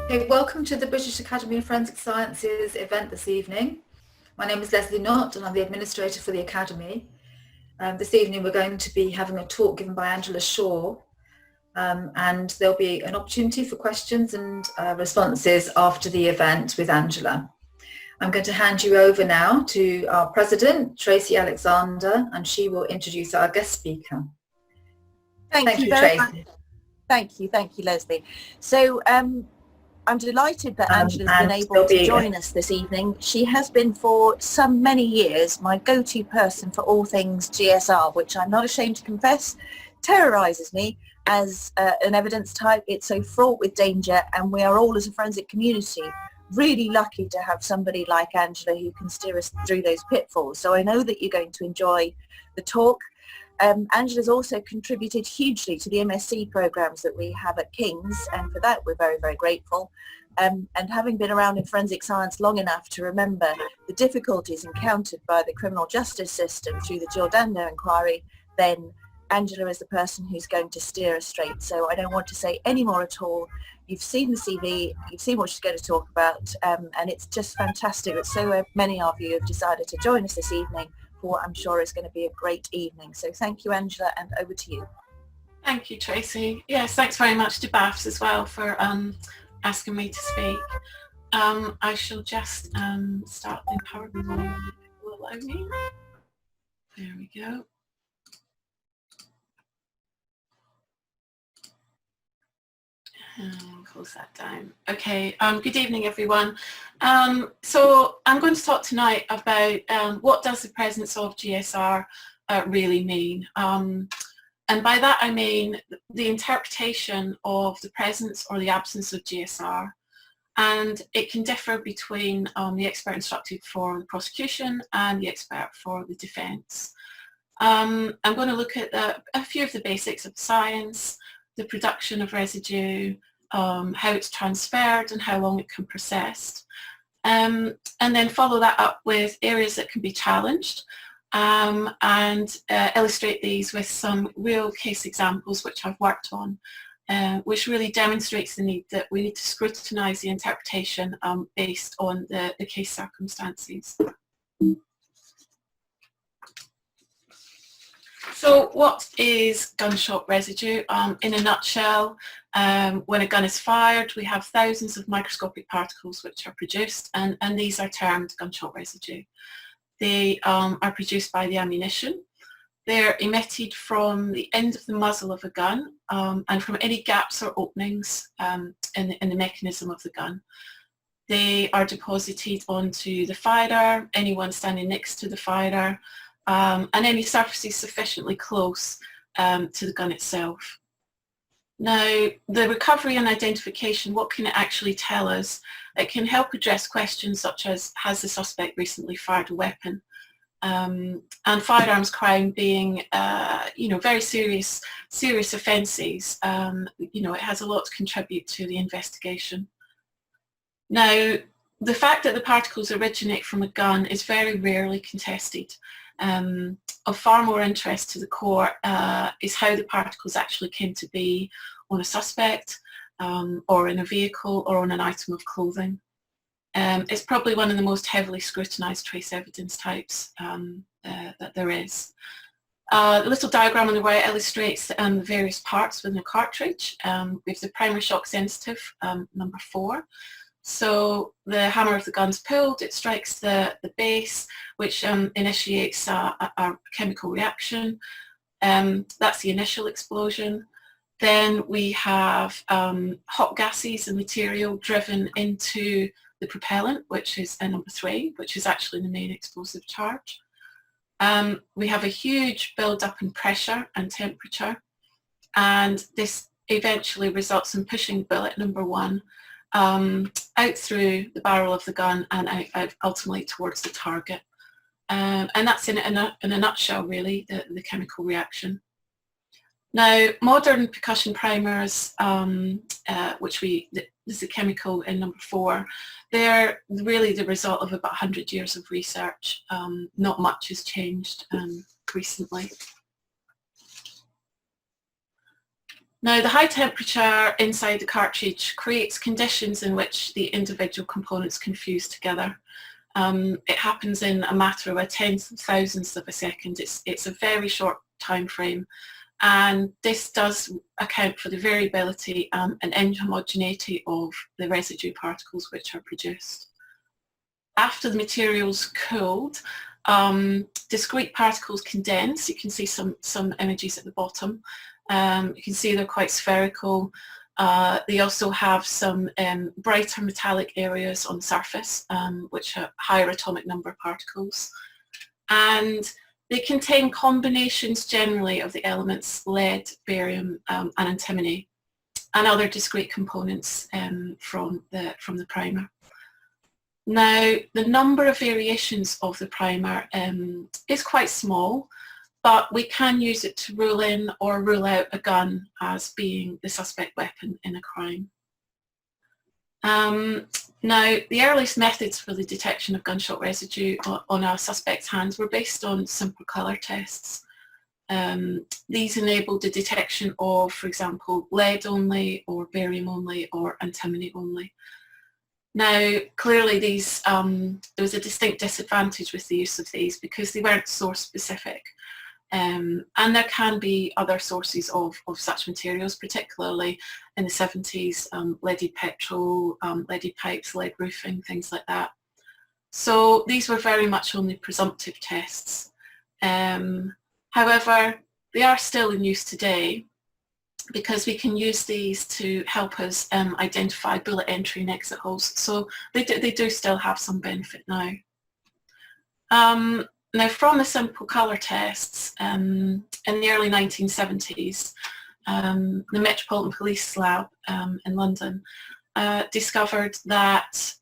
Okay, welcome to the British Academy of Forensic Sciences event this evening. My name is Leslie Knott and I'm the administrator for the Academy. This evening we're going to be having a talk given by Angela Shaw, and there'll be an opportunity for questions and responses after the event with Angela. I'm going to hand you over now to our president, Tracy Alexander, and she will introduce our guest speaker. Thank you very much. Thank you, Leslie. So I'm delighted that Angela's been able to join us this evening. She has been for many years my go-to person for all things GSR, which I'm not ashamed to confess terrorizes me as an evidence type. It's so fraught with danger, and we are all, as a forensic community, really lucky to have somebody like Angela who can steer us through those pitfalls. So I know that you're going to enjoy the talk. Angela's also contributed hugely to the MSc programs that we have at King's, and for that we're very, very grateful. And having been around in forensic science long enough to remember the difficulties encountered by the criminal justice system through the Giordano inquiry, then Angela is the person who's going to steer us straight. So I don't want to say any more at all. You've seen the CV, you've seen what she's going to talk about, and it's just fantastic that so many of you have decided to join us this evening for what I'm sure is going to be a great evening. So thank you, Angela, and over to you. Thank you, Tracy. Yes, thanks very much to BAFS as well for asking me to speak. I shall just start the PowerPoint. Will allow me. There we go. Close that down. Okay, good evening everyone. So I'm going to talk tonight about what does the presence of GSR really mean. And by that I mean the interpretation of the presence or the absence of GSR. And it can differ between the expert instructed for the prosecution and the expert for the defence. I'm going to look at a few of the basics of science, the production of residue, how it's transferred and how long it can persist, and then follow that up with areas that can be challenged, and illustrate these with some real case examples which I've worked on, which really demonstrates the need that we need to scrutinise the interpretation based on the case circumstances. So what is gunshot residue? In a nutshell, when a gun is fired, we have thousands of microscopic particles which are produced, and these are termed gunshot residue. They are produced by the ammunition. They're emitted from the end of the muzzle of a gun and from any gaps or openings in the mechanism of the gun. They are deposited onto the firer, anyone standing next to the firer, and any surfaces sufficiently close to the gun itself. Now, the recovery and identification, what can it actually tell us? It can help address questions such as, has the suspect recently fired a weapon? And firearms crime being, very serious offences, it has a lot to contribute to the investigation. Now, the fact that the particles originate from a gun is very rarely contested. Of far more interest to the court is how the particles actually came to be on a suspect, or in a vehicle, or on an item of clothing. It's probably one of the most heavily scrutinised trace evidence types that there is. The little diagram on the right illustrates the various parts within a cartridge. We have the primary shock sensitive, number 4. So the hammer of the gun's pulled, it strikes the base, which initiates a chemical reaction. That's the initial explosion. Then we have hot gases and material driven into the propellant, which is number 3, which is actually the main explosive charge. We have a huge build-up in pressure and temperature, and this eventually results in pushing bullet number 1 out through the barrel of the gun and out ultimately towards the target. And that's in a nutshell really, the chemical reaction. Now, modern percussion primers, this is a chemical in number 4, they're really the result of about 100 years of research. Not much has changed recently. Now, the high temperature inside the cartridge creates conditions in which the individual components can fuse together. It happens in a matter of a tenth of thousandths of a second. It's a very short time frame, and this does account for the variability and inhomogeneity of the residue particles which are produced. After the material's cooled, discrete particles condense. You can see some images at the bottom. You can see they're quite spherical. They also have some brighter metallic areas on the surface, which are higher atomic number particles. And they contain combinations generally of the elements lead, barium, and antimony, and other discrete components from the primer. Now, the number of variations of the primer is quite small, but we can use it to rule in or rule out a gun as being the suspect weapon in a crime. Now, the earliest methods for the detection of gunshot residue on a suspect's hands were based on simple colour tests. These enabled the detection of, for example, lead only, or barium only, or antimony only. Now, clearly there was a distinct disadvantage with the use of these because they weren't source specific. And there can be other sources of such materials, particularly in the 70s, leaded petrol, leaded pipes, lead roofing, things like that. So these were very much only presumptive tests. However, they are still in use today because we can use these to help us identify bullet entry and exit holes. So they do still have some benefit now. Now, from the simple colour tests, in the early 1970s, the Metropolitan Police Lab in London discovered that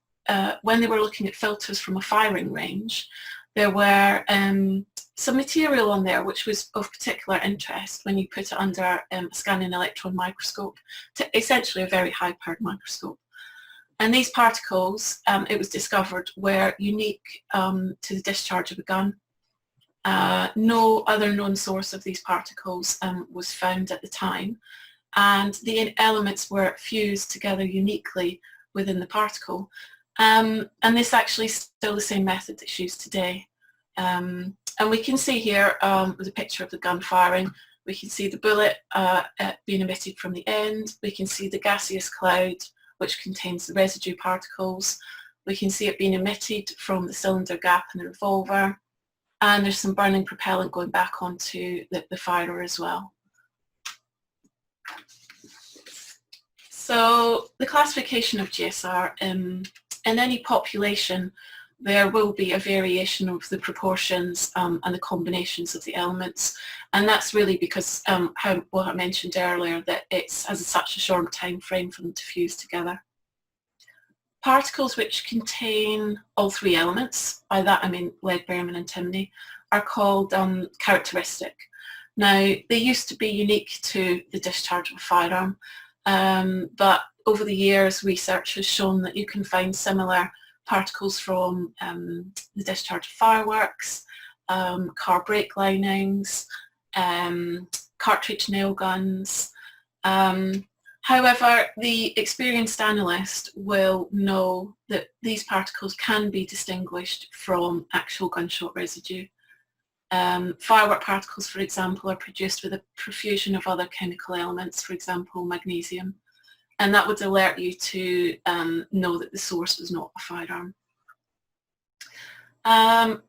when they were looking at filters from a firing range, there were some material on there which was of particular interest when you put it under a scanning electron microscope, to essentially a very high-powered microscope. And these particles, it was discovered, were unique to the discharge of a gun. No other known source of these particles was found at the time, and the elements were fused together uniquely within the particle. And this actually is still the same method that's used today. And we can see here with a picture of the gun firing, we can see the bullet being emitted from the end. We can see the gaseous cloud, which contains the residue particles. We can see it being emitted from the cylinder gap in the revolver. And there's some burning propellant going back onto the firer as well. So the classification of GSR, in any population, there will be a variation of the proportions and the combinations of the elements. And that's really because what I mentioned earlier, that it's has such a short time frame for them to fuse together. Particles which contain all three elements, by that I mean lead, barium and antimony, are called characteristic. Now, they used to be unique to the discharge of a firearm, but over the years research has shown that you can find similar particles from the discharge of fireworks, car brake linings, cartridge nail guns. However, the experienced analyst will know that these particles can be distinguished from actual gunshot residue. Firework particles, for example, are produced with a profusion of other chemical elements, for example, magnesium, and that would alert you to know that the source was not a firearm.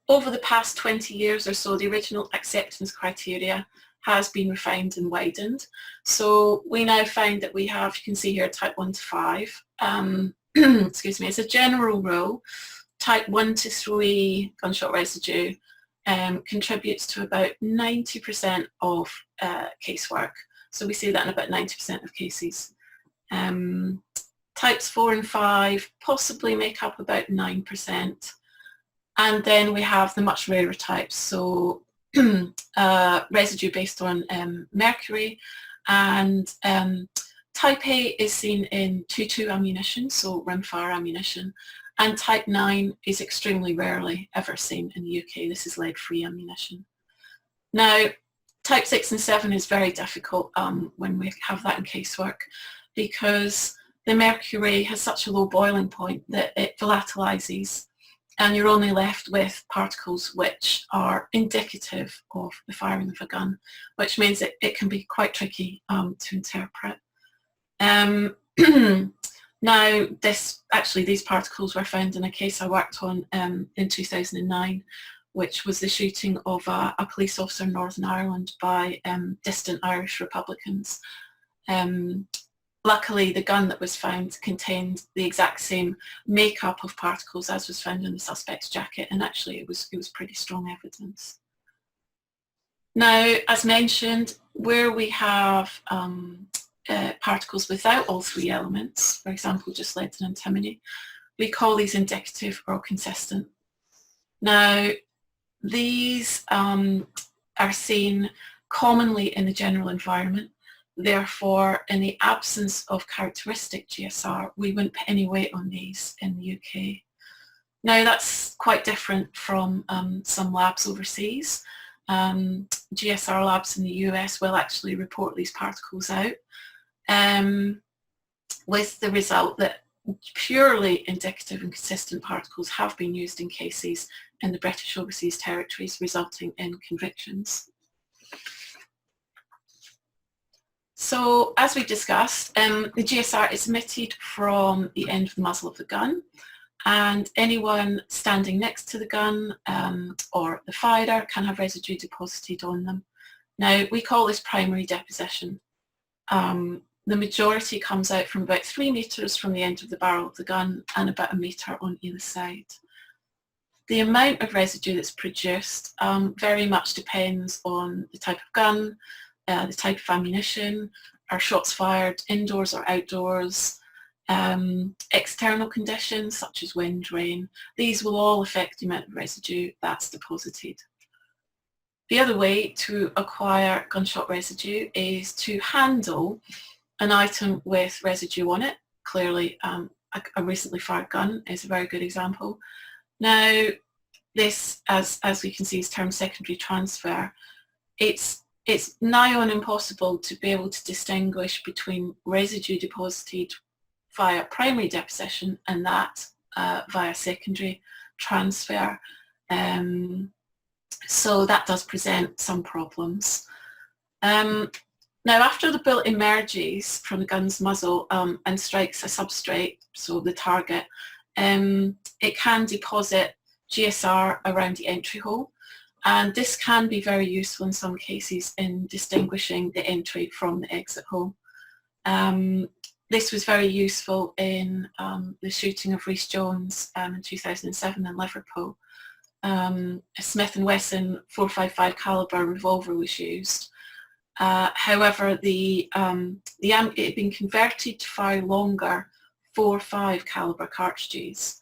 Over the past 20 years or so, the original acceptance criteria has been refined and widened. So we now find that we have, you can see here, type 1 to 5. Excuse me, as a general rule, type 1 to 3 gunshot residue contributes to about 90% of casework. So we see that in about 90% of cases. Types 4 and 5 possibly make up about 9%. And then we have the much rarer types, so residue based on mercury, and type A is seen in 2.2 ammunition, so rimfire ammunition, and type 9 is extremely rarely ever seen in the UK. This is lead-free ammunition. Now, type 6 and 7 is very difficult when we have that in casework, because the mercury has such a low boiling point that it volatilizes, and you're only left with particles which are indicative of the firing of a gun, which means it can be quite tricky to interpret. Now, these particles were found in a case I worked on in 2009, which was the shooting of a police officer in Northern Ireland by dissident Irish Republicans. Luckily, the gun that was found contained the exact same makeup of particles as was found in the suspect's jacket, and actually it was pretty strong evidence. Now, as mentioned, where we have particles without all three elements, for example, just lead and antimony, we call these indicative or consistent. Now, these are seen commonly in the general environment. Therefore, in the absence of characteristic GSR, we wouldn't put any weight on these in the UK. Now, that's quite different from some labs overseas. GSR labs in the US will actually report these particles out, with the result that purely indicative and consistent particles have been used in cases in the British Overseas Territories, resulting in convictions. So, as we discussed, the GSR is emitted from the end of the muzzle of the gun, and anyone standing next to the gun or the firer can have residue deposited on them. Now, we call this primary deposition. The majority comes out from about 3 meters from the end of the barrel of the gun and about 1 meter on either side. The amount of residue that's produced very much depends on the type of gun, the type of ammunition, are shots fired indoors or outdoors, external conditions such as wind, rain. These will all affect the amount of residue that's deposited. The other way to acquire gunshot residue is to handle an item with residue on it. Clearly, a recently fired gun is a very good example. Now, this, as we can see, is termed secondary transfer. It's nigh on impossible to be able to distinguish between residue deposited via primary deposition and that via secondary transfer. So that does present some problems. Now, after the bullet emerges from the gun's muzzle and strikes a substrate, so the target, it can deposit GSR around the entry hole. And this can be very useful in some cases in distinguishing the entry from the exit hole. This was very useful in the shooting of Rhys Jones in 2007 in Liverpool. A Smith & Wesson .455 caliber revolver was used. However, it had been converted to fire longer .45 caliber cartridges,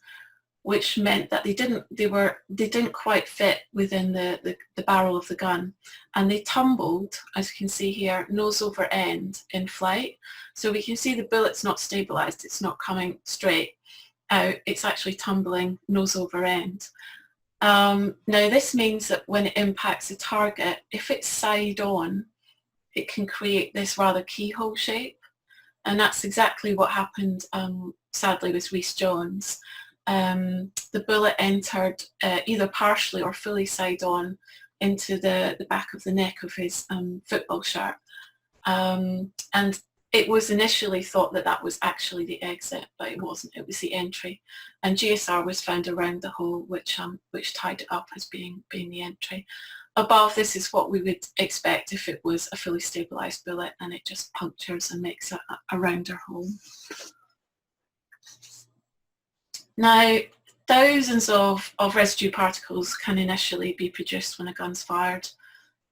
which meant that they didn't quite fit within the barrel of the gun, and they tumbled, as you can see here, nose over end in flight. So we can see the bullet's not stabilized, it's not coming straight out, it's actually tumbling nose over end. Now, this means that when it impacts the target, if it's side on, it can create this rather keyhole shape, and that's exactly what happened, sadly, with Rhys Jones. The bullet entered either partially or fully side on into the back of the neck of his football shirt, and it was initially thought that that was actually the exit, but it wasn't, it was the entry, and GSR was found around the hole, which tied it up as being the entry. Above, this is what we would expect if it was a fully stabilized bullet, and it just punctures and makes a rounder hole. Now, thousands of residue particles can initially be produced when a gun's fired.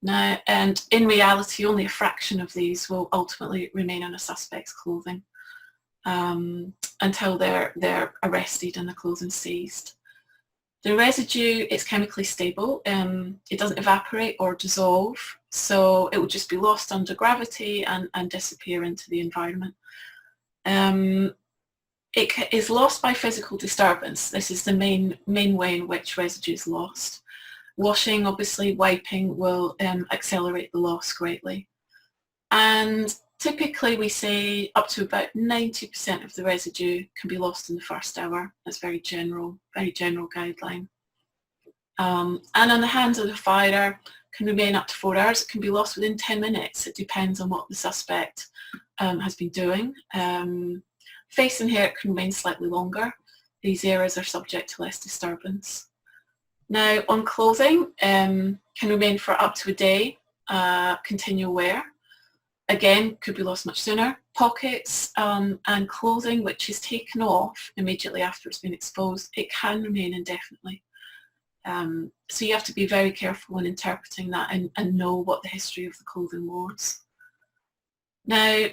Now, and in reality, only a fraction of these will ultimately remain on a suspect's clothing until they're arrested and the clothing seized. The residue is chemically stable. It doesn't evaporate or dissolve, so it will just be lost under gravity and disappear into the environment. It is lost by physical disturbance. This is the main way in which residue is lost. Washing, obviously, wiping will accelerate the loss greatly. And typically we say up to about 90% of the residue can be lost in the first hour. That's very general guideline. And on the hands of the firer can remain up to 4 hours. It can be lost within 10 minutes. It depends on what the suspect has been doing. Face and hair can remain slightly longer. These areas are subject to less disturbance. Now, on clothing, can remain for up to a day, continual wear. Again, could be lost much sooner. Pockets and clothing which is taken off immediately after it's been exposed, it can remain indefinitely. So you have to be very careful when interpreting that and know what the history of the clothing was. Now,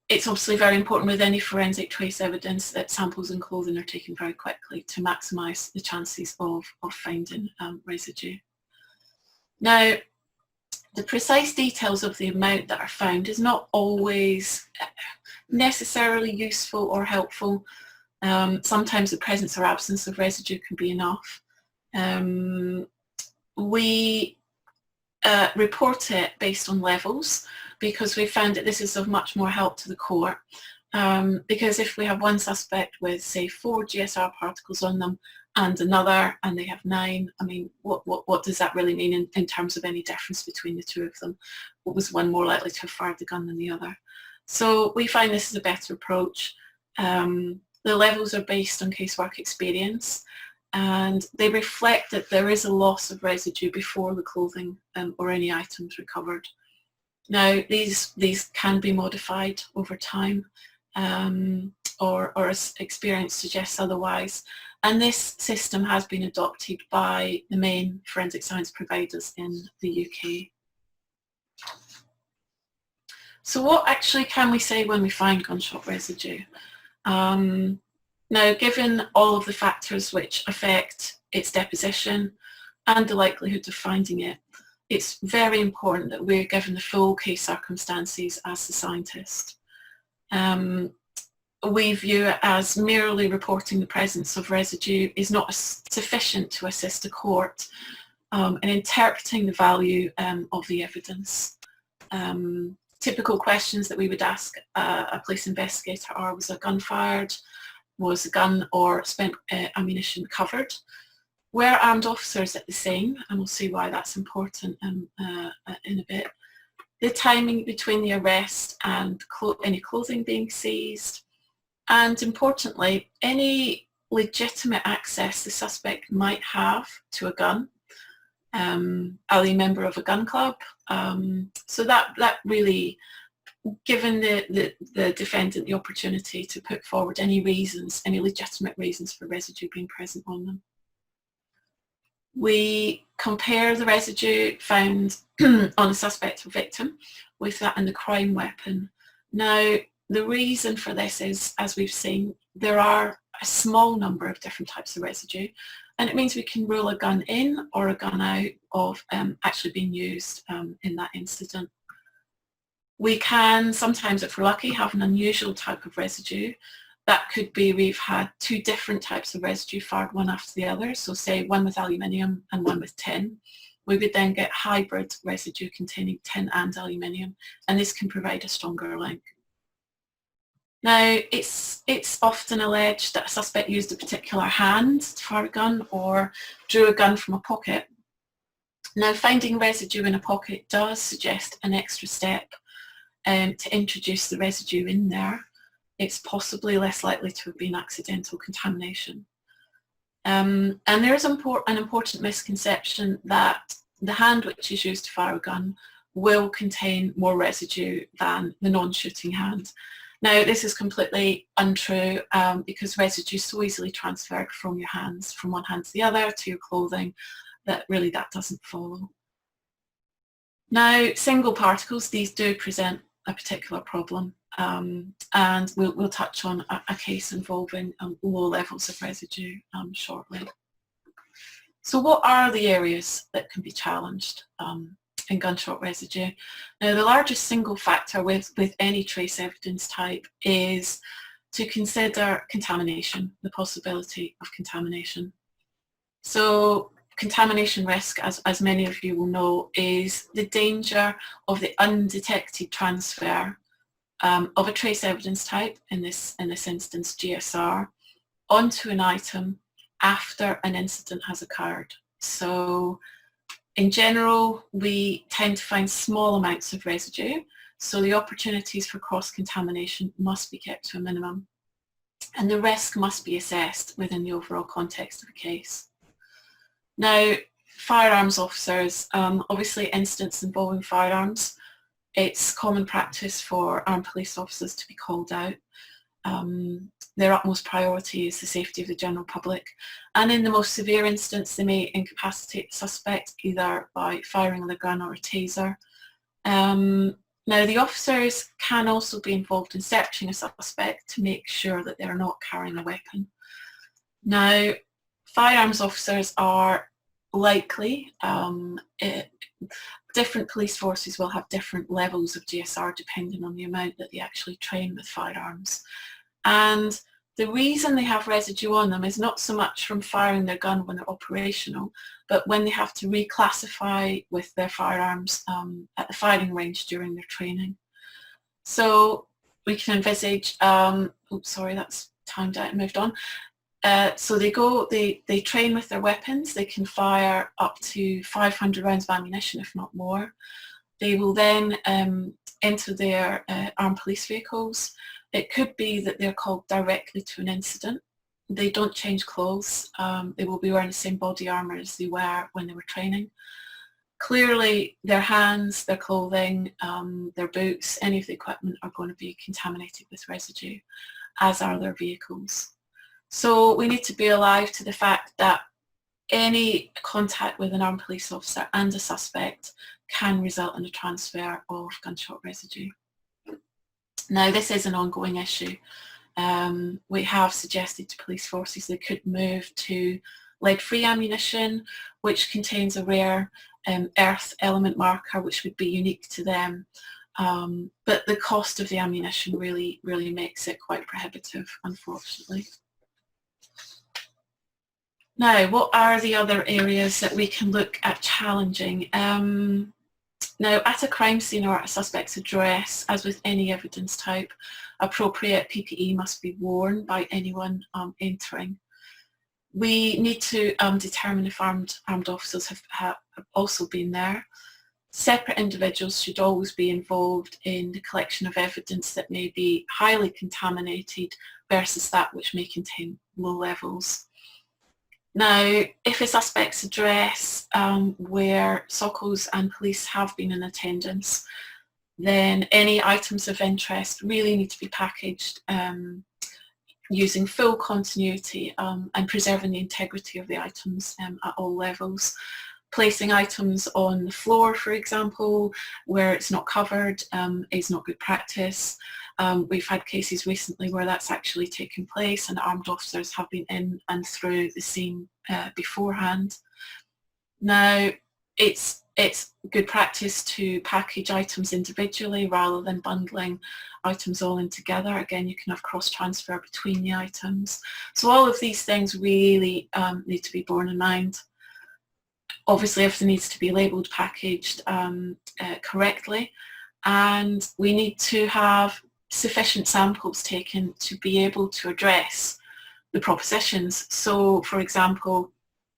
it's obviously very important with any forensic trace evidence that samples and clothing are taken very quickly to maximise the chances of finding residue. Now, the precise details of the amount that are found is not always necessarily useful or helpful. Sometimes the presence or absence of residue can be enough. We report it based on levels because we found that this is of much more help to the court. Because if we have one suspect with, say, 4 GSR particles on them and another and they have 9, I mean, what does that really mean in terms of any difference between the two of them? What was one more likely to have fired the gun than the other? So we find this is a better approach. The levels are based on casework experience and they reflect that there is a loss of residue before the clothing or any items recovered. Now, these can be modified over time or as experience suggests otherwise. And this system has been adopted by the main forensic science providers in the UK. So what actually can we say when we find gunshot residue? Now, given all of the factors which affect its deposition and the likelihood of finding it, it's very important that we're given the full case circumstances as the scientist. We view it as merely reporting the presence of residue is not sufficient to assist a court in interpreting the value of the evidence. Typical questions that we would ask a police investigator are, was a gun fired? Was a gun or spent ammunition recovered? Were armed officers at the scene? And we'll see why that's important in a bit. The timing between the arrest and any clothing being seized. And importantly, any legitimate access the suspect might have to a gun. Are they a member of a gun club? So that really, given the defendant the opportunity to put forward any reasons, any legitimate reasons for residue being present on them. We compare the residue found on a suspect or victim with that in the crime weapon. Now, the reason for this is, as we've seen, there are a small number of different types of residue, and it means we can rule a gun in or a gun out of actually being used in that incident. We can sometimes, if we're lucky, have an unusual type of residue. That could be we've had 2 different types of residue fired one after the other, so say one with aluminium and one with tin. We would then get hybrid residue containing tin and aluminium, and this can provide a stronger link. Now, it's often alleged that a suspect used a particular hand to fire a gun or drew a gun from a pocket. Now, finding residue in a pocket does suggest an extra step to introduce the residue in there. It's possibly less likely to have been accidental contamination. And there is an important misconception that the hand which is used to fire a gun will contain more residue than the non-shooting hand. Now, this is completely untrue because residue is so easily transferred from your hands, from one hand to the other, to your clothing, that really that doesn't follow. Now, single particles, these do present a particular problem, and we'll touch on a case involving low levels of residue shortly. So what are the areas that can be challenged in gunshot residue? Now, the largest single factor with any trace evidence type is to consider contamination, the possibility of contamination. So contamination risk, as many of you will know, is the danger of the undetected transfer of a trace evidence type, in this instance GSR, onto an item after an incident has occurred. So in general, we tend to find small amounts of residue, so the opportunities for cross-contamination must be kept to a minimum, and the risk must be assessed within the overall context of a case. Now, firearms officers, obviously incidents involving firearms, it's common practice for armed police officers to be called out. Their utmost priority is the safety of the general public, and in the most severe instance they may incapacitate the suspect either by firing with a gun or a taser. Now, the officers can also be involved in searching a suspect to make sure that they're not carrying a weapon. Now, firearms officers are likely, different police forces will have different levels of GSR depending on the amount that they actually train with firearms. And the reason they have residue on them is not so much from firing their gun when they're operational, but when they have to reclassify with their firearms at the firing range during their training. So we can envisage, oops, sorry, that's timed out and moved on. So they train with their weapons. They can fire up to 500 rounds of ammunition, if not more. They will then enter their armed police vehicles. It could be that they're called directly to an incident. They don't change clothes. They will be wearing the same body armour as they were when they were training. Clearly, their hands, their clothing, their boots, any of the equipment are going to be contaminated with residue, as are their vehicles. So we need to be alive to the fact that any contact with an armed police officer and a suspect can result in a transfer of gunshot residue. Now, this is an ongoing issue. We have suggested to police forces they could move to lead-free ammunition, which contains a rare earth element marker, which would be unique to them. But the cost of the ammunition really makes it quite prohibitive, unfortunately. Now, what are the other areas that we can look at challenging? Now, at a crime scene or at a suspect's address, as with any evidence type, appropriate PPE must be worn by anyone entering. We need to determine if armed officers have also been there. Separate individuals should always be involved in the collection of evidence that may be highly contaminated versus that which may contain low levels. Now, if a suspect's address where SOCOs and police have been in attendance, then any items of interest really need to be packaged using full continuity and preserving the integrity of the items at all levels. Placing items on the floor, for example, where it's not covered is not good practice. We've had cases recently where that's actually taken place and armed officers have been in and through the scene beforehand. Now, it's good practice to package items individually rather than bundling items all in together. Again, you can have cross-transfer between the items. So all of these things really need to be borne in mind. Obviously, everything needs to be labelled, packaged correctly, and we need to have sufficient samples taken to be able to address the propositions. So, for example,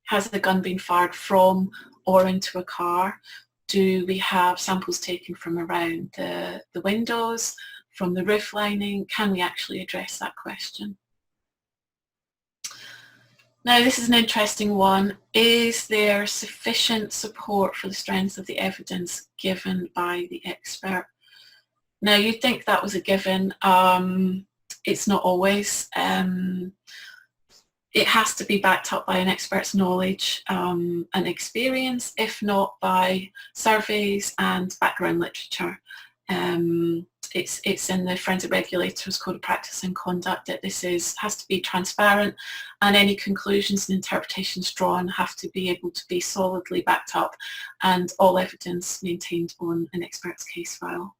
has the gun been fired from or into a car? Do we have samples taken from around the windows, from the roof lining? Can we actually address that question? Now, this is an interesting one. Is there sufficient support for the strength of the evidence given by the expert? Now, you'd think that was a given. It's not always. It has to be backed up by an expert's knowledge and experience, if not by surveys and background literature. It's in the Forensic Regulators Code of Practice and Conduct that this has to be transparent, and any conclusions and interpretations drawn have to be able to be solidly backed up, and all evidence maintained on an expert's case file.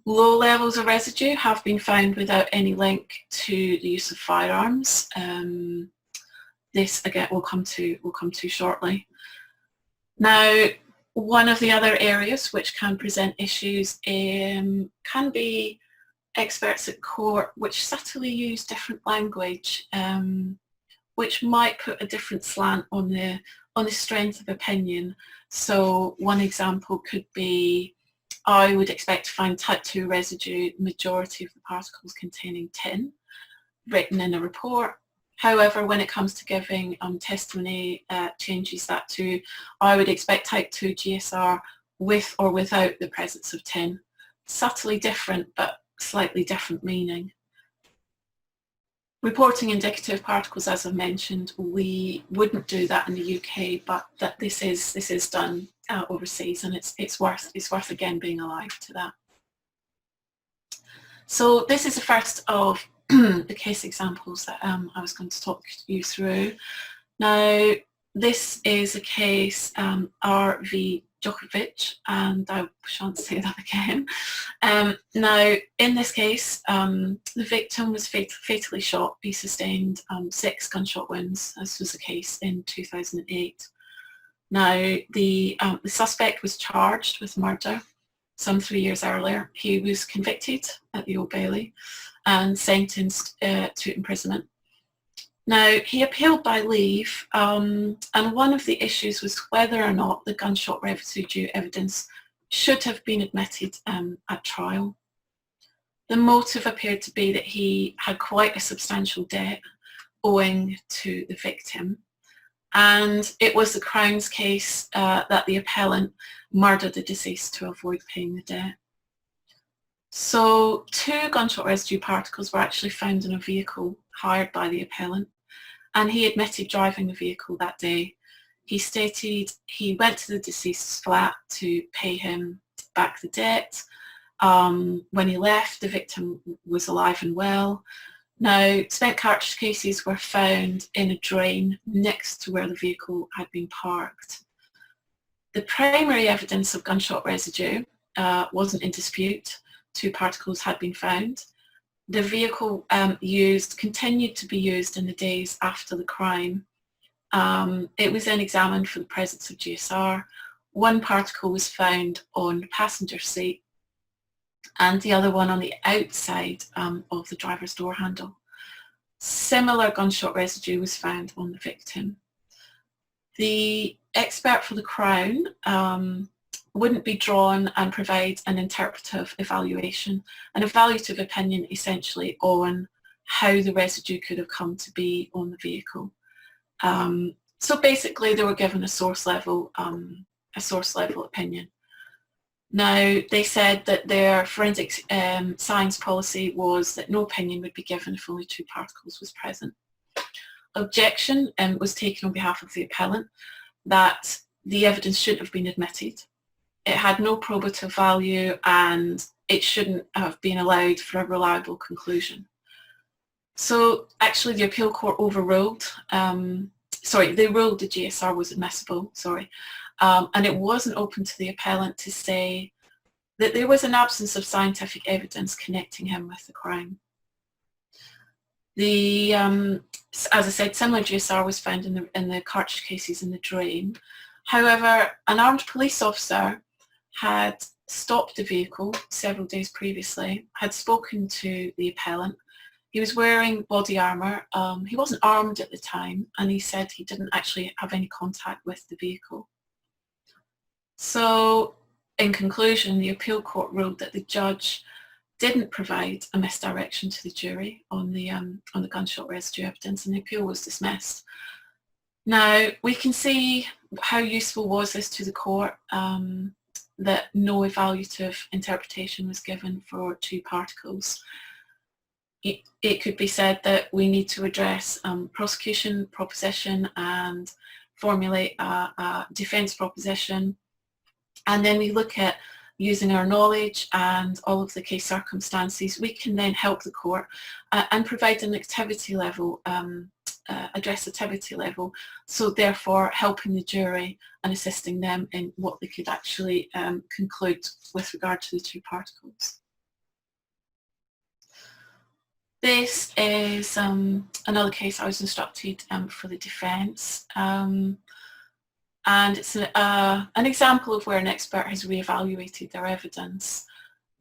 Low levels of residue have been found without any link to the use of firearms. this again we'll come to shortly. Now, one of the other areas which can present issues can be experts at court which subtly use different language, which might put a different slant on the strength of opinion. So one example could be, I would expect to find type 2 residue, majority of the particles containing tin, written in a report. However, when it comes to giving testimony, changes that to, I would expect type 2 GSR with or without the presence of tin. Subtly different, but slightly different meaning. Reporting indicative particles, as I mentioned, we wouldn't do that in the UK, but that this is done overseas, and it's worth again being alive to that. So this is the first of the case examples that I was going to talk you through. Now, this is a case RVDjokovic, and I shan't say that again. Now, in this case, the victim was fatally shot. He sustained 6 gunshot wounds. This was the case in 2008. Now, the suspect was charged with murder some 3 years earlier. He was convicted at the Old Bailey and sentenced to imprisonment. Now, he appealed by leave, and one of the issues was whether or not the gunshot residue evidence should have been admitted at trial. The motive appeared to be that he had quite a substantial debt owing to the victim, and it was the Crown's case that the appellant murdered the deceased to avoid paying the debt. So 2 gunshot residue particles were actually found in a vehicle hired by the appellant, and he admitted driving the vehicle that day. He stated he went to the deceased's flat to pay him back the debt. When he left, the victim was alive and well. Now, spent cartridge cases were found in a drain next to where the vehicle had been parked. The primary evidence of gunshot residue wasn't in dispute. 2 particles had been found. The vehicle continued to be used in the days after the crime. It was then examined for the presence of GSR. 1 particle was found on the passenger seat and the other one on the outside of the driver's door handle. Similar gunshot residue was found on the victim. The expert for the Crown wouldn't be drawn and provide an interpretive evaluation, an evaluative opinion essentially on how the residue could have come to be on the vehicle. So basically they were given a source level opinion. Now, they said that their forensic science policy was that no opinion would be given if only 2 particles was present. Objection was taken on behalf of the appellant that the evidence shouldn't have been admitted. It had no probative value and it shouldn't have been allowed for a reliable conclusion. So actually the appeal court overruled, they ruled the GSR was admissible, and it wasn't open to the appellant to say that there was an absence of scientific evidence connecting him with the crime. The, as I said, similar GSR was found in the cartridge cases in the drain. However, an armed police officer had stopped the vehicle several days previously, had spoken to the appellant. He was wearing body armour. He wasn't armed at the time, and he said he didn't actually have any contact with the vehicle. So, in conclusion, the appeal court ruled that the judge didn't provide a misdirection to the jury on the gunshot residue evidence, and the appeal was dismissed. Now, we can see how useful was this to the court, that no evaluative interpretation was given for 2 particles. It could be said that we need to address prosecution proposition and formulate a defence proposition, and then we look at using our knowledge and all of the case circumstances. We can then help the court and provide an activity level, address activity level, so therefore helping the jury and assisting them in what they could actually conclude with regard to the 2 particles. This is another case I was instructed for the defence, and it's an example of where an expert has re-evaluated their evidence.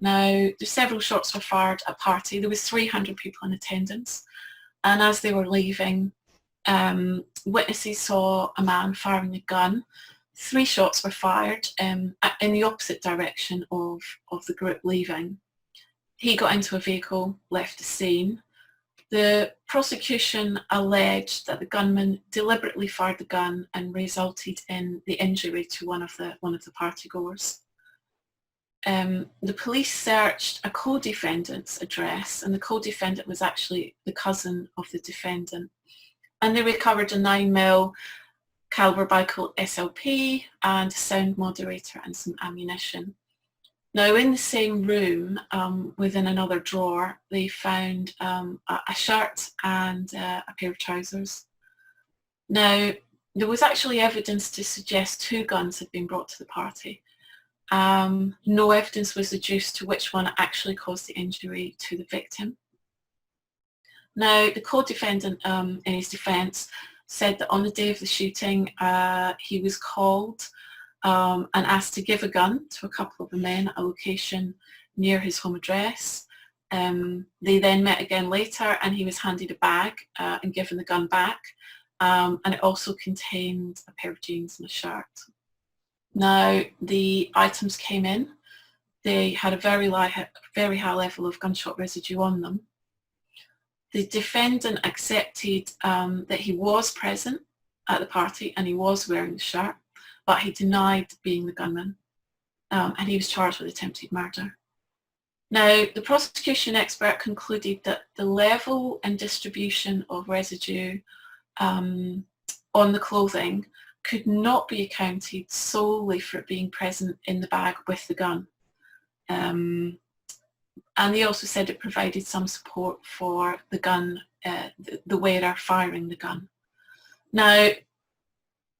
Now, several shots were fired at a party. There was 300 people in attendance, and as they were leaving, witnesses saw a man firing a gun. 3 shots were fired in the opposite direction of the group leaving. He got into a vehicle, left the scene. The prosecution alleged that the gunman deliberately fired the gun and resulted in the injury to one of the partygoers. The police searched a co-defendant's address, and the co-defendant was actually the cousin of the defendant. And they recovered a 9mm caliber Bi-Colt SLP and a sound moderator and some ammunition. Now, in the same room, within another drawer, they found a shirt and a pair of trousers. Now, there was actually evidence to suggest 2 guns had been brought to the party. No evidence was adduced to which one actually caused the injury to the victim. Now, the co-defendant, in his defence, said that on the day of the shooting, he was called and asked to give a gun to a couple of the men at a location near his home address. They then met again later, and he was handed a bag and given the gun back, and it also contained a pair of jeans and a shirt. Now, the items came in. They had a very high level of gunshot residue on them. The defendant accepted that he was present at the party and he was wearing the shirt, but he denied being the gunman, and he was charged with attempted murder. Now, the prosecution expert concluded that the level and distribution of residue on the clothing could not be accounted solely for it being present in the bag with the gun. And they also said it provided some support for the gun, the wearer firing the gun. Now,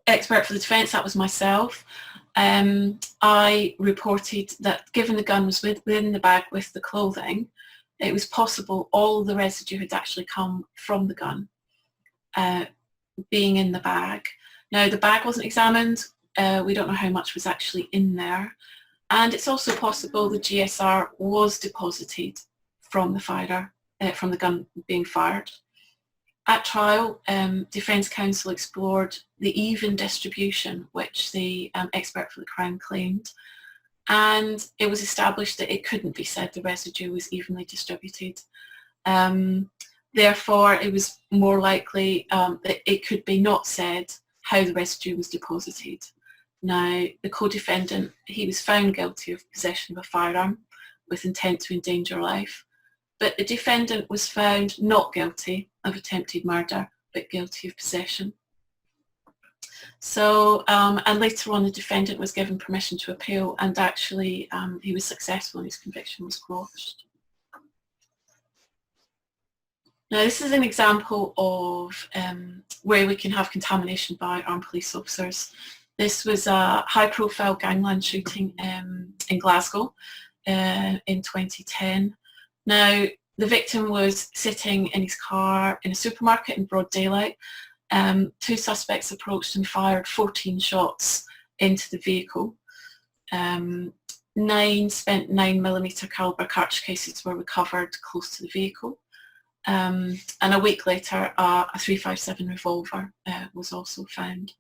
expert for the defence, that was myself. I reported that given the gun was within the bag with the clothing, it was possible all the residue had actually come from the gun being in the bag. Now, the bag wasn't examined. We don't know how much was actually in there. And it's also possible the GSR was deposited from the firer, from the gun being fired. At trial, Defence Counsel explored the even distribution which the expert for the Crown claimed, and it was established that it couldn't be said the residue was evenly distributed. Therefore, it was more likely that it could be not said how the residue was deposited. Now, the co-defendant, he was found guilty of possession of a firearm with intent to endanger life, but the defendant was found not guilty of attempted murder, but guilty of possession. So, and later on the defendant was given permission to appeal, and actually he was successful and his conviction was quashed. Now, this is an example of where we can have contamination by armed police officers. This was a high-profile gangland shooting in Glasgow in 2010. Now, the victim was sitting in his car in a supermarket in broad daylight. 2 suspects approached and fired 14 shots into the vehicle. 9 spent 9mm caliber cartridge cases were recovered close to the vehicle. And a week later, a .357 revolver was also found.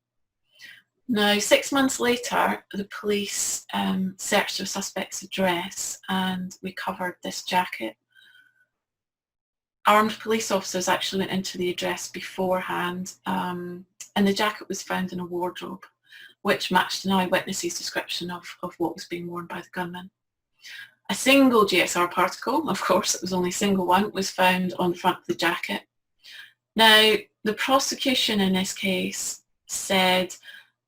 Now, 6 months later, the police searched the suspect's address and recovered this jacket. Armed police officers actually went into the address beforehand, and the jacket was found in a wardrobe, which matched an eyewitness's description of what was being worn by the gunman. A single GSR particle, of course it was only a single one, was found on the front of the jacket. Now, the prosecution in this case said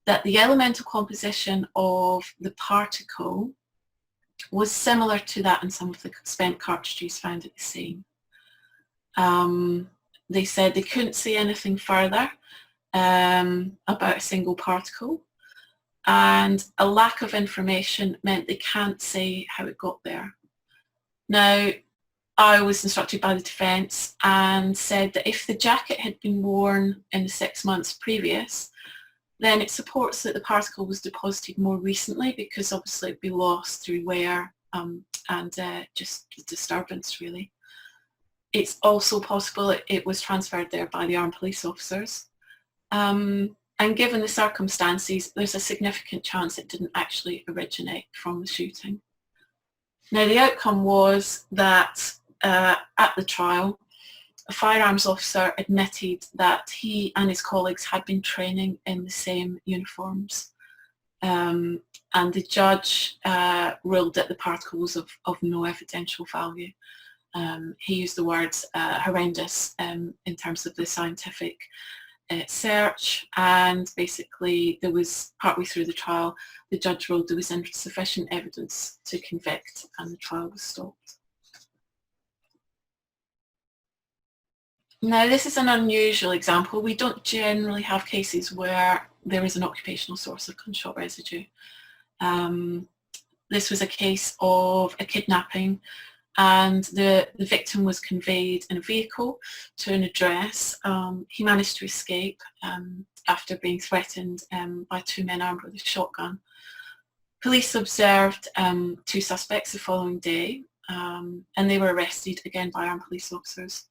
that the elemental composition of the particle was similar to that in some of the spent cartridges found at the scene. They said they couldn't see anything further about a single particle, and a lack of information meant they can't say how it got there. Now, I was instructed by the defence and said that if the jacket had been worn in the 6 months previous, then it supports that the particle was deposited more recently, because obviously it'd be lost through wear and just disturbance, really. It's also possible it was transferred there by the armed police officers. And given the circumstances, there's a significant chance it didn't actually originate from the shooting. Now, the outcome was that at the trial, a firearms officer admitted that he and his colleagues had been training in the same uniforms. And the judge ruled that the particle was of no evidential value. He used the words horrendous in terms of the scientific search, and basically there was, partway through the trial, the judge ruled there was insufficient evidence to convict, and the trial was stopped. Now, this is an unusual example. We don't generally have cases where there is an occupational source of gunshot residue. This was a case of a kidnapping, and the victim was conveyed in a vehicle to an address. He managed to escape after being threatened by 2 men armed with a shotgun. Police observed 2 suspects the following day, and they were arrested again by armed police officers.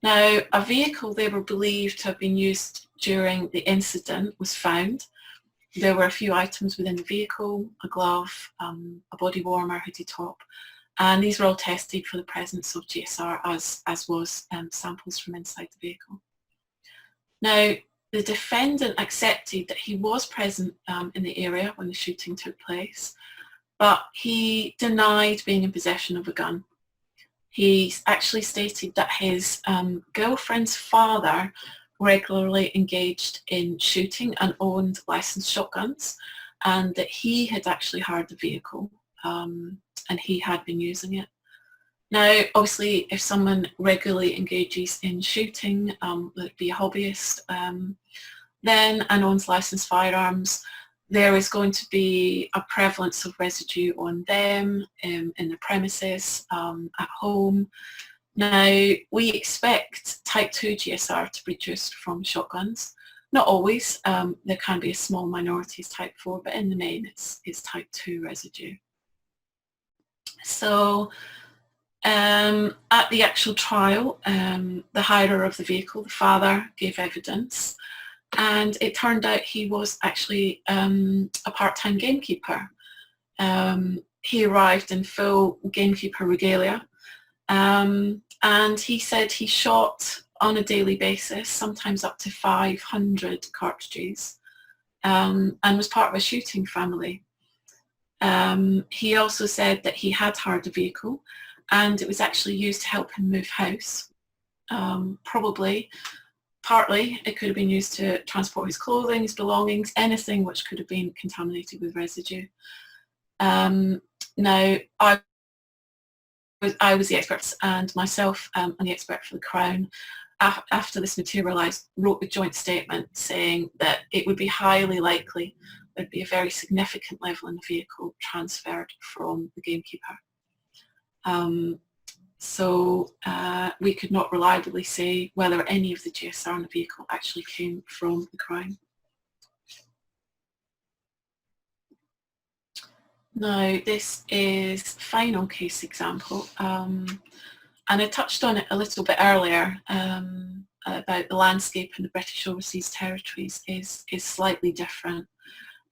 Now, a vehicle they were believed to have been used during the incident was found. There were a few items within the vehicle: a glove, a body warmer, hoodie top, and these were all tested for the presence of GSR, as was samples from inside the vehicle. Now, the defendant accepted that he was present in the area when the shooting took place, but he denied being in possession of a gun. He actually stated that his girlfriend's father regularly engaged in shooting and owned licensed shotguns, and that he had actually hired the vehicle and he had been using it. Now, obviously, if someone regularly engages in shooting, would be a hobbyist, then and owns licensed firearms, there is going to be a prevalence of residue on them, in the premises, at home. Now, we expect type 2 GSR to be produced from shotguns. Not always. There can be a small minority as type 4, but in the main it's type 2 residue. So at the actual trial, the hirer of the vehicle, the father, gave evidence, and it turned out he was actually a part-time gamekeeper. He arrived in full gamekeeper regalia, and he said he shot on a daily basis, sometimes up to 500 cartridges, and was part of a shooting family. He also said that he had hired a vehicle, and it was actually used to help him move house. Partly it could have been used to transport his clothing, his belongings, anything which could have been contaminated with residue. Now, I was the expert, and myself and the expert for the Crown, after this materialised, wrote a joint statement saying that it would be highly likely there'd be a very significant level in the vehicle transferred from the gamekeeper. So we could not reliably say whether any of the GSR in the vehicle actually came from the Crown. Now, this is final case example, and I touched on it a little bit earlier about the landscape in the British Overseas Territories is slightly different.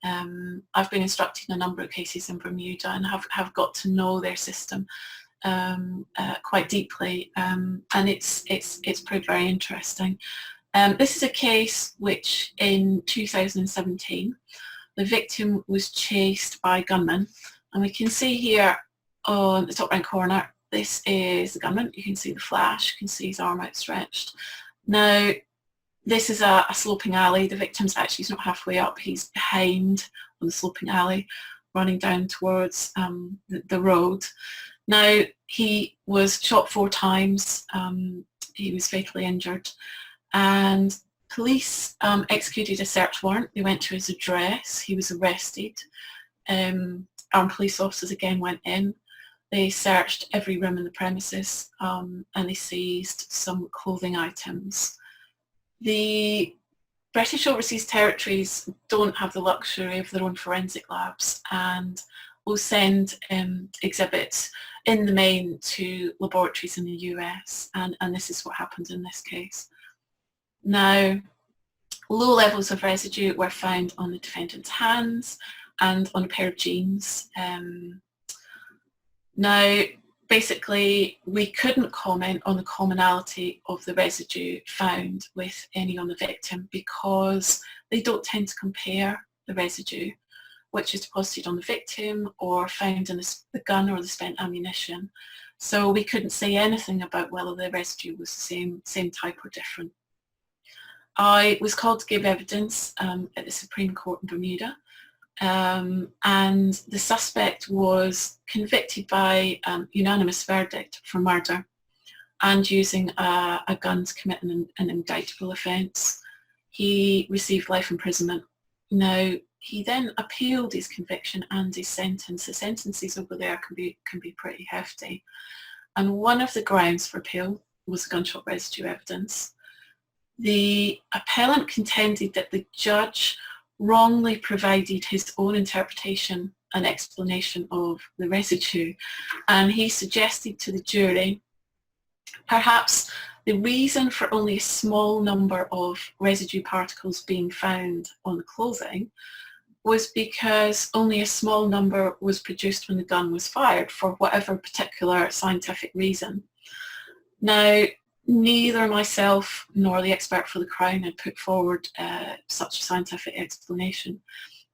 I've been instructing a number of cases in Bermuda and have got to know their system quite deeply, and it's proved very interesting. This is a case which in 2017 the victim was chased by gunmen, and we can see here on the top right corner, this is the gunman. You can see the flash, you can see his arm outstretched. Now, this is a sloping alley. The victim's actually, he's not halfway up, he's behind on the sloping alley, running down towards the road. Now, he was shot 4 times, he was fatally injured, and police executed a search warrant. They went to his address, he was arrested. Armed police officers again went in. They searched every room in the premises, and they seized some clothing items. The British Overseas Territories don't have the luxury of their own forensic labs, and will send exhibits in the main to laboratories in the US, and this is what happened in this case. Now, low levels of residue were found on the defendant's hands and on a pair of jeans. Now, basically, we couldn't comment on the commonality of the residue found with any on the victim because they don't tend to compare the residue which is deposited on the victim or found in the gun or the spent ammunition. So we couldn't say anything about whether the residue was the same type or different. I was called to give evidence at the Supreme Court in Bermuda, and the suspect was convicted by unanimous verdict for murder and using a gun to commit an indictable offence. He received life imprisonment. Now, he then appealed his conviction and his sentence. The sentences over there can be pretty hefty. And one of the grounds for appeal was gunshot residue evidence. The appellant contended that the judge wrongly provided his own interpretation and explanation of the residue, and he suggested to the jury perhaps the reason for only a small number of residue particles being found on the clothing was because only a small number was produced when the gun was fired for whatever particular scientific reason. Now, neither myself nor the expert for the Crown had put forward such a scientific explanation.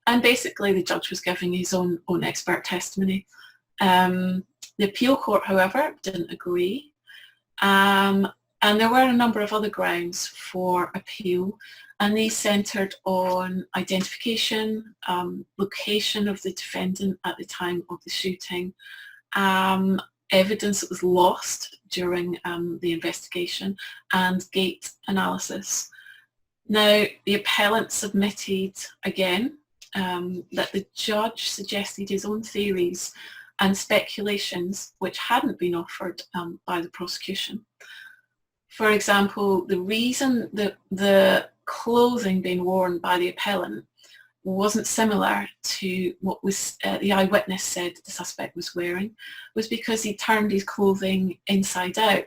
And basically the judge was giving his own expert testimony. The appeal court, however, didn't agree. And there were a number of other grounds for appeal, and these centred on identification, location of the defendant at the time of the shooting, evidence that was lost during the investigation, and gait analysis. Now, the appellant submitted again that the judge suggested his own theories and speculations which hadn't been offered by the prosecution. For example, the reason that the clothing being worn by the appellant wasn't similar to what was the eyewitness said the suspect was wearing was because he turned his clothing inside out,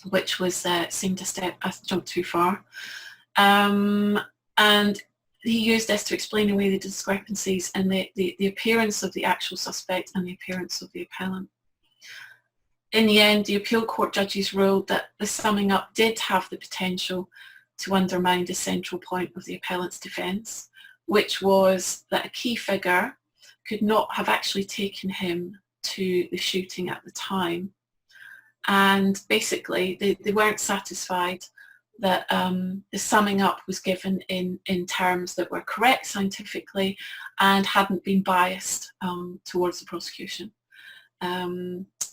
which was seemed a jump too far. And he used this to explain away the discrepancies in the appearance of the actual suspect and the appearance of the appellant. In the end, the appeal court judges ruled that the summing up did have the potential to undermine the central point of the appellant's defence, which was that a key figure could not have actually taken him to the shooting at the time. And basically, they weren't satisfied that the summing up was given in terms that were correct scientifically and hadn't been biased towards the prosecution.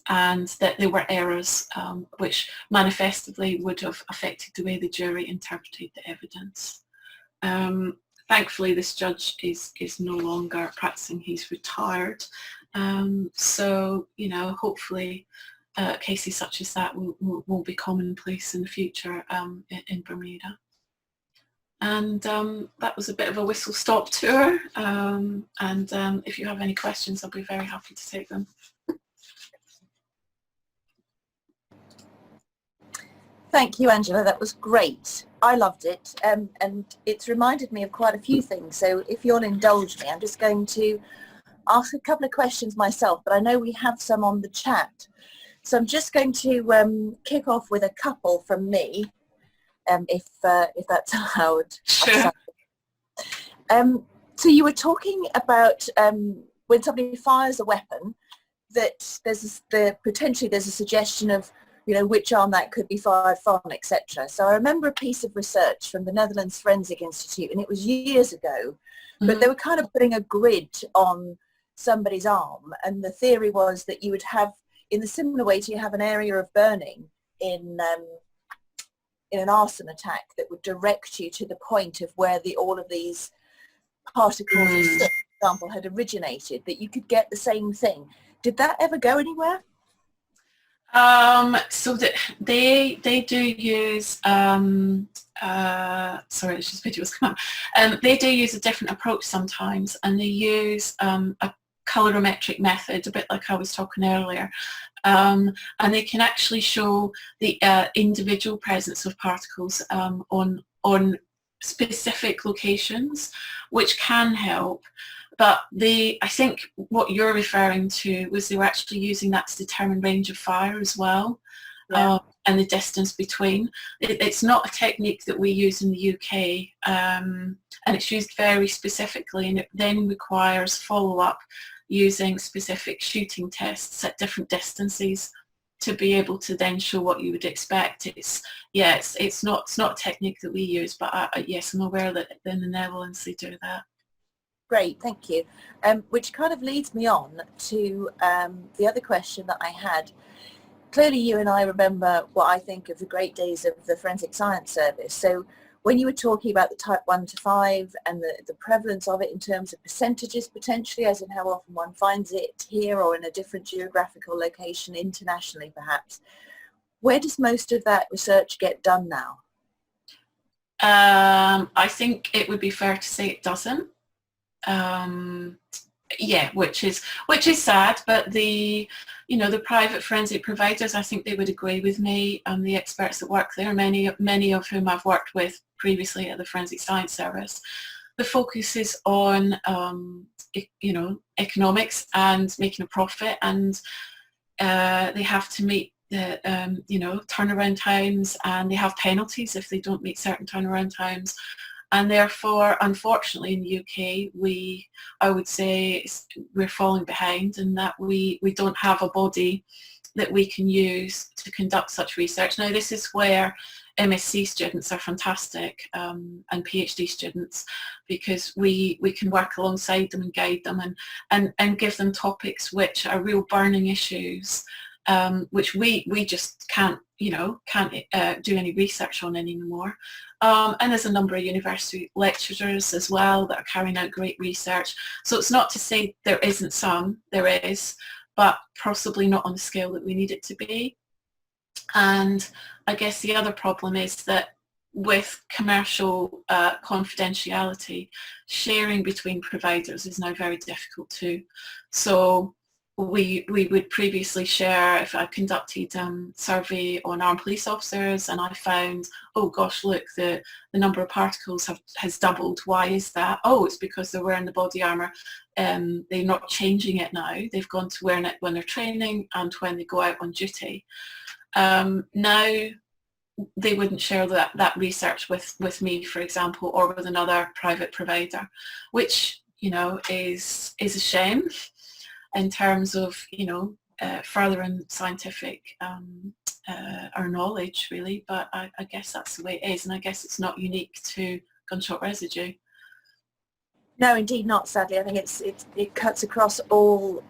And that there were errors which manifestly would have affected the way the jury interpreted the evidence. Thankfully, this judge is no longer practicing, he's retired. So, you know, hopefully cases such as that will be commonplace in the future in Bermuda. And that was a bit of a whistle-stop tour. And if you have any questions, I'll be very happy to take them. Thank you, Angela. That was great. I loved it, and it's reminded me of quite a few things. So if you'll indulge me, I'm just going to ask a couple of questions myself, but I know we have some on the chat. So I'm just going to kick off with a couple from me, if that's allowed. Sure. So you were talking about when somebody fires a weapon, that potentially there's a suggestion of, you know, which arm that could be fired from, etc. So I remember a piece of research from the Netherlands Forensic Institute, and it was years ago, but they were kind of putting a grid on somebody's arm, and the theory was that you would have, in the similar way to you have an area of burning in an arson attack that would direct you to the point of where all of these particles are. example, had originated, that you could get the same thing. Did that ever go anywhere? So that they do use sorry, it's just videos come up. They do use a different approach sometimes, and they use a colorimetric method, a bit like I was talking earlier, and they can actually show the individual presence of particles on specific locations, which can help. But I think what you're referring to was they were actually using that to determine range of fire as well, and the distance between. It's not a technique that we use in the UK, and it's used very specifically, and it then requires follow-up using specific shooting tests at different distances to be able to then show what you would expect. It's not a technique that we use, but yes, I'm aware that in the Netherlands they do that. Great, thank you. Which kind of leads me on to the other question that I had. Clearly you and I remember what I think of the great days of the Forensic Science Service. So when you were talking about the type 1 to 5 and the prevalence of it in terms of percentages potentially, as in how often one finds it here or in a different geographical location internationally perhaps, where does most of that research get done now? I think it would be fair to say it doesn't. Yeah, which is sad, but the private forensic providers, I think they would agree with me, the experts that work there, many of whom I've worked with previously at the Forensic Science Service. The focus is on economics and making a profit, and they have to meet the turnaround times, and they have penalties if they don't meet certain turnaround times. And therefore, unfortunately, in the UK, I would say we're falling behind, in that we don't have a body that we can use to conduct such research. Now, this is where MSc students are fantastic, and PhD students, because we can work alongside them and guide them and give them topics which are real burning issues, which we just can't do any research on anymore. And there's a number of university lecturers as well that are carrying out great research. So it's not to say there isn't some, there is, but possibly not on the scale that we need it to be. And I guess the other problem is that with commercial confidentiality, sharing between providers is now very difficult too. So we would previously share, if I conducted survey on armed police officers and I found, oh gosh, look, the number of particles has doubled. Why is that? Oh, it's because they're wearing the body armour. They're not changing it now. They've gone to wearing it when they're training and when they go out on duty. Now they wouldn't share that research with me, for example, or with another private provider, which is a shame in terms of furthering scientific our knowledge, really. But I guess that's the way it is, and I guess it's not unique to gunshot residue. No, indeed not, sadly. I think it cuts across all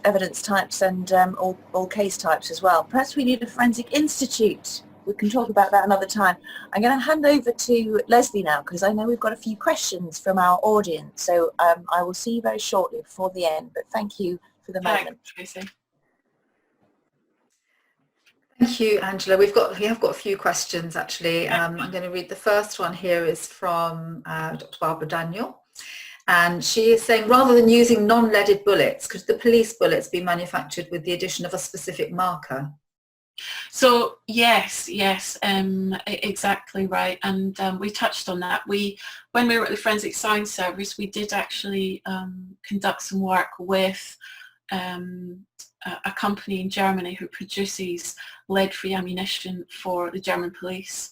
evidence types and all case types as well. Perhaps we need a forensic institute. We can talk about that another time. I'm going to hand over to Leslie now, because I know we've got a few questions from our audience. So I will see you very shortly before the end, but thank you for the moment. Tracy. Thank you, Angela. We have got a few questions actually. I'm going to read the first one here is from Dr. Barbara Daniel. And she is saying, rather than using non-leaded bullets, could the police bullets be manufactured with the addition of a specific marker? So yes, exactly right, and we touched on that. When we were at the Forensic Science Service, we did actually conduct some work with a company in Germany who produces lead-free ammunition for the German police,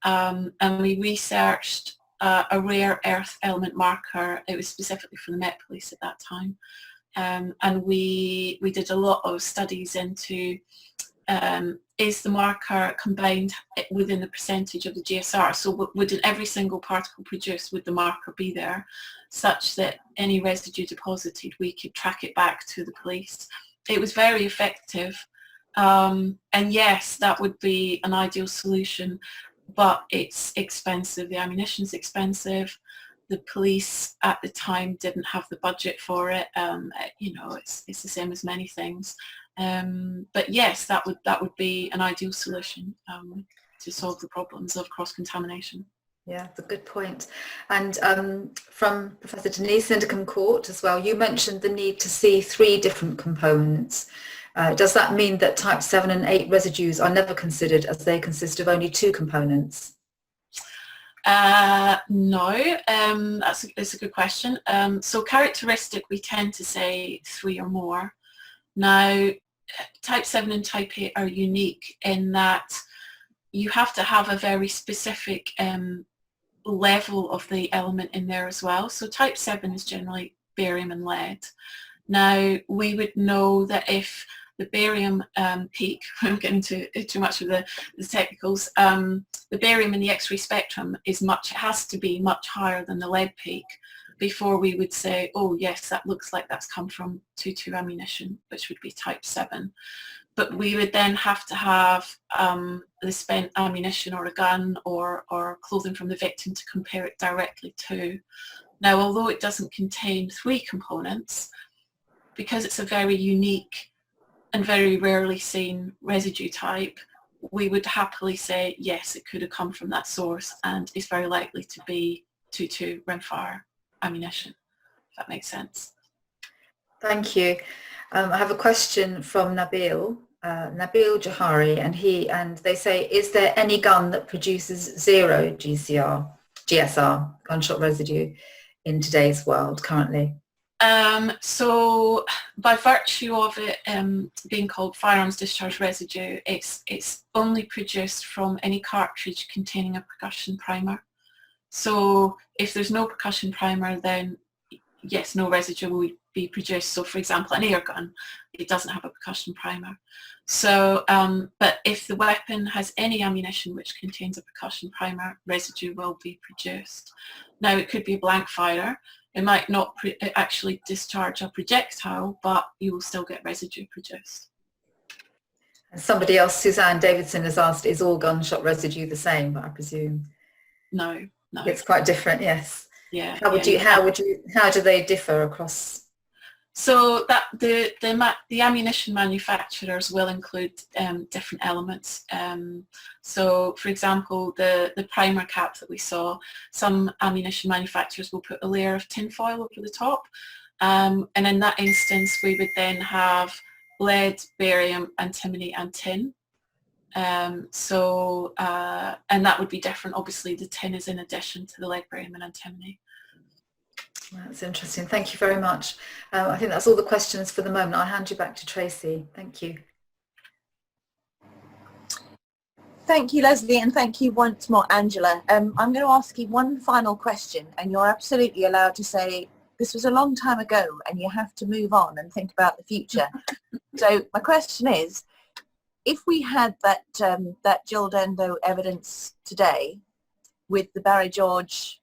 and we researched a rare earth element marker. It was specifically for the Met Police at that time, and we did a lot of studies into is the marker combined within the percentage of the GSR? So would in every single particle produced, would the marker be there, such that any residue deposited, we could track it back to the police? It was very effective, and yes, that would be an ideal solution, but it's expensive. The ammunition's expensive. the police at the time didn't have the budget for it. It's the same as many things. But yes, that would be an ideal solution to solve the problems of cross-contamination. Yeah, that's a good point. And from Professor Denise Lindercombe-Court as well, you mentioned the need to see 3 different components. Does that mean that type 7 and 8 residues are never considered as they consist of only 2 components? No, that's a good question. So characteristic, we tend to say 3 or more. Now, type 7 and type 8 are unique in that you have to have a very specific level of the element in there as well. So type 7 is generally barium and lead. Now, we would know that if the barium peak, we won't get into too much of the technicals, the barium in the X-ray spectrum has to be much higher than the lead peak before we would say, oh yes, that looks like that's come from 2.2 ammunition, which would be type 7. But we would then have to have the spent ammunition or a gun or clothing from the victim to compare it directly to. Now, although it doesn't contain 3 components, because it's a very unique and very rarely seen residue type, we would happily say, yes, it could have come from that source and is very likely to be 2.2 rimfire ammunition, if that makes sense. Thank you. I have a question from Nabil Johari, and they say, is there any gun that produces 0 GSR, gunshot residue, in today's world currently? So by virtue of it being called firearms discharge residue, it's only produced from any cartridge containing a percussion primer. So if there's no percussion primer, then yes, no residue will be produced. So for example, an air gun, it doesn't have a percussion primer. So, but if the weapon has any ammunition which contains a percussion primer, residue will be produced. Now, it could be a blank fire. It might not actually discharge a projectile, but you will still get residue produced. Somebody else, Suzanne Davidson, has asked, is all gunshot residue the same? But I presume no. It's quite different. Yes. Yeah. How do they differ across? So that the ammunition manufacturers will include different elements. So for example, the primer cap that we saw, some ammunition manufacturers will put a layer of tinfoil over the top. And in that instance, we would then have lead, barium, antimony and tin. And that would be different. Obviously, the tin is in addition to the lead, barium and antimony. That's interesting. Thank you very much. I think that's all the questions for the moment. I'll hand you back to Tracy. Thank you. Thank you, Leslie, and thank you once more, Angela. I'm going to ask you one final question, and you're absolutely allowed to say, this was a long time ago, and you have to move on and think about the future. So my question is, if we had that Jill Dendo evidence today with the Barry George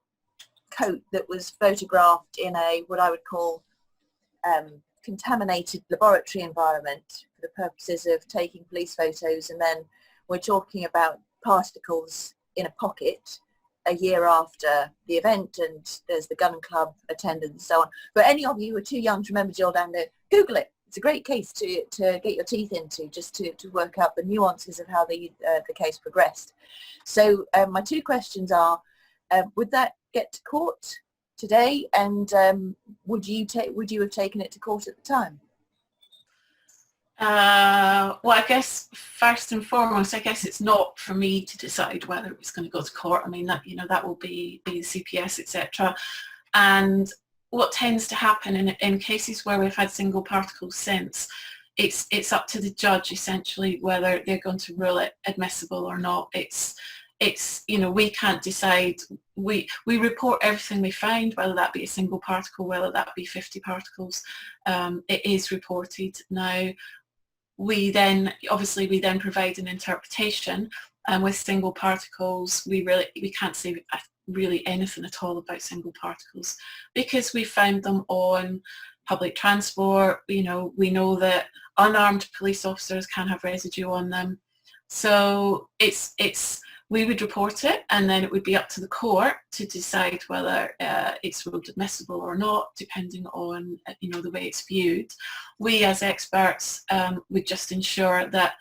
coat that was photographed in a what I would call contaminated laboratory environment for the purposes of taking police photos, and then we're talking about particles in a pocket a year after the event, and there's the gun club attendant and so on. For any of you who are too young to remember Jill Dando, Google it. It's a great case to get your teeth into, just to work out the nuances of how the case progressed. So my 2 questions are, would that get to court today, and would you have taken it to court at the time? Well, I guess first and foremost, I guess it's not for me to decide whether it's going to go to court. I mean, that will be the CPS, etc. And what tends to happen in cases where we've had single particles since, it's up to the judge essentially whether they're going to rule it admissible or not. It's we can't decide. We report everything we find, whether that be a single particle, whether that be 50 particles. It is reported. Now, we then provide an interpretation, and with single particles, we can't say really anything at all about single particles because we found them on public transport. We know that unarmed police officers can have residue on them. So it's we would report it, and then it would be up to the court to decide whether it's ruled admissible or not, depending on the way it's viewed. We as experts would just ensure that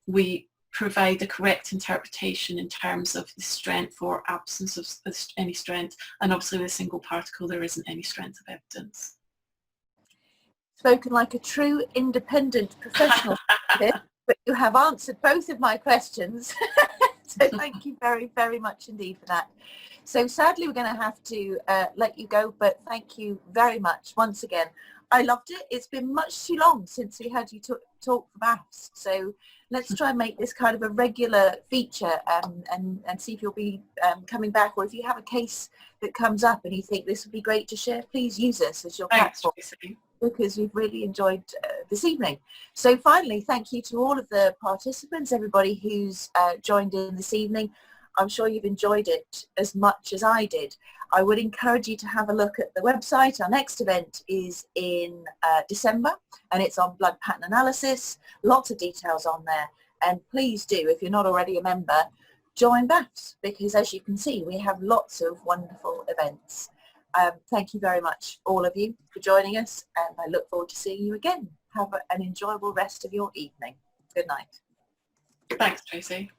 we provide the correct interpretation in terms of the strength or absence of any strength, and obviously with a single particle there isn't any strength of evidence. Spoken like a true independent professional here, but you have answered both of my questions. So thank you very, very much indeed for that. So sadly we're going to have to let you go, but thank you very much once again. I loved it. It's been much too long since we had you talk for maths, so let's try and make this kind of a regular feature, and see if you'll be coming back, or if you have a case that comes up and you think this would be great to share, please use us as your platform, because we've really enjoyed this evening. So finally, thank you to all of the participants, everybody who's joined in this evening. I'm sure you've enjoyed it as much as I did. I would encourage you to have a look at the website. Our next event is in December, and it's on blood pattern analysis. Lots of details on there. And please do, if you're not already a member, join BAFS, because as you can see, we have lots of wonderful events. Thank you very much, all of you, for joining us, and I look forward to seeing you again. Have an enjoyable rest of your evening. Good night. Thanks, Tracy.